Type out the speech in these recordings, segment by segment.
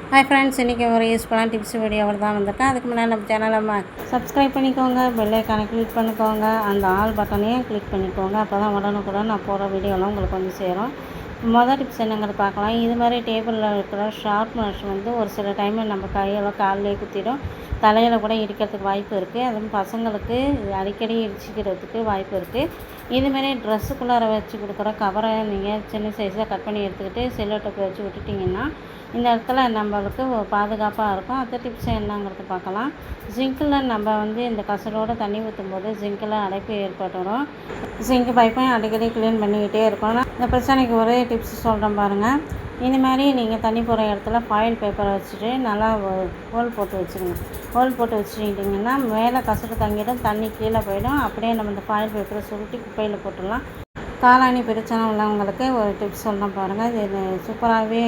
Hi friends, இன்றைக்கி ஒரு யூஸ்ஃபுல்லான டிப்ஸ் வீடியோவில் தான் வந்திருக்கேன். அதுக்கு முன்னாடி நம்ம சேனலை சப்ஸ்கிரைப் பண்ணிக்கோங்க, பெல் ஐக்கானை கிளிக் பண்ணிக்கோங்க, அந்த ஆல் பட்டனையும் கிளிக் பண்ணிக்கோங்க. அப்போ தான் உடனுக்குடன் நான் போகிற வீடியோலாம் உங்களுக்கு வந்து சேரும். மொதல் டிப்ஸ் என்னங்கிறது பார்க்கலாம். இது மாதிரி டேபிளில் இருக்கிற ஷார்ப்னர்ஸ் வந்து ஒரு சில டைமில் நம்ம கையில் காலிலே குத்திடும், தலையில் கூட இடிக்கிறதுக்கு வாய்ப்பு இருக்குது. அதுவும் பசங்களுக்கு அடிக்கடி இடிச்சிக்கிறதுக்கு வாய்ப்பு இருக்குது. இதுமாரி ட்ரெஸ்ஸுக்குள்ளார வச்சு கொடுக்குற கவரை நீங்கள் சின்ன சைஸில் கட் பண்ணி எடுத்துக்கிட்டு செல்லோ டேப் வச்சு விட்டுட்டிங்கன்னா இந்த இடத்துல நம்மளுக்கு பாதுகாப்பாக இருக்கும். அந்த டிப்ஸ் என்னங்கிறது பார்க்கலாம். ஜிங்கில் நம்ம வந்து இந்த கசரோடு தண்ணி ஊற்றும் போது ஜிங்கில் அடைப்பு ஏற்பட்டுடும். ஜிங்க் பைப்பையும் அடிக்கடி க்ளீன் பண்ணிக்கிட்டே இருக்கணும். இந்த பிரச்சனைக்கு ஒரே டிப்ஸ் சொல்கிறேன் பாருங்கள். இந்த மாதிரி நீங்கள் தண்ணி போகிற இடத்துல ஃபாயில் பேப்பரை வச்சுட்டு நல்லா ஹோல் போட்டு வச்சுருங்க. ஹோல் போட்டு வச்சுக்கிட்டிங்கன்னா மேலே கசரு தங்கிடும், தண்ணி கீழே போயிடும். அப்படியே நம்ம இந்த ஃபாயில் பேப்பரை சுருட்டி குப்பையில் போட்டுடலாம். காலாணி பிரச்சனை உள்ளவங்களுக்கு ஒரு டிப்ஸ் சொல்கிறேன் பாருங்கள். இது சூப்பராகவே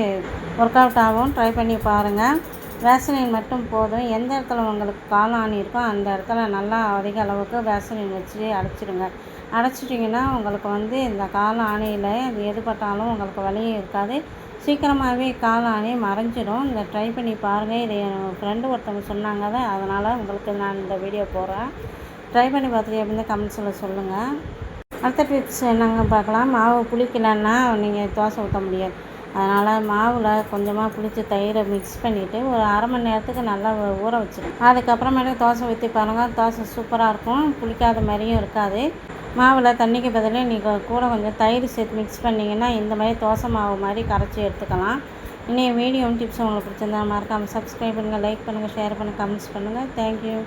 ஒர்க் அவுட் ஆகும். ட்ரை பண்ணி பாருங்கள். வேசலின் மட்டும் போதும். எந்த இடத்துல உங்களுக்கு காலாணி இருக்கோ அந்த இடத்துல நல்லா அதிக அளவுக்கு வேசலின் வச்சு அடைச்சிட்டிங்கன்னா உங்களுக்கு வந்து இந்த காலாணியில் இது எதுப்பட்டாலும் உங்களுக்கு வலியே இருக்காது. சீக்கிரமாகவே காலாணி மறைஞ்சிடும். இந்த ட்ரை பண்ணி பாருங்கள். இது என் ஃப்ரெண்டு ஒருத்தவங்க சொன்னாங்க, அதனால் உங்களுக்கு நான் இந்த வீடியோ போடுறேன். ட்ரை பண்ணி பார்த்துட்டு எப்படின்னு கமெண்ட்ஸில் சொல்லுங்கள். அடுத்த டிப்ஸ் என்னங்க பார்க்கலாம். மாவு புளிக்கலைன்னா நீங்கள் தோசை ஊற்ற முடியாது. அதனால் மாவில் கொஞ்சமாக புளித்து தயிரை மிக்ஸ் பண்ணிவிட்டு ஒரு அரை மணி நேரத்துக்கு நல்லா ஊற வச்சுருங்க. அதுக்கப்புறமேட்டு தோசை ஊற்றி பாருங்கள். தோசை சூப்பராக இருக்கும், புளிக்காத மாதிரியும் இருக்காது. மாவில் தண்ணிக்கு பதிலாக நீங்கள் கூட கொஞ்சம் தயிர் சேர்த்து மிக்ஸ் பண்ணிங்கன்னா இந்த மாதிரி தோசை மாவு மாதிரி கரைச்சி எடுத்துக்கலாம். இன்றைய வீடியோ டிப்ஸ் உங்களுக்கு பிடிச்சிருந்தா மறக்காமல் சப்ஸ்கிரைப் பண்ணுங்கள், லைக் பண்ணுங்கள், ஷேர் பண்ணுங்கள், கமெண்ட்ஸ் பண்ணுங்கள். தேங்க்யூ.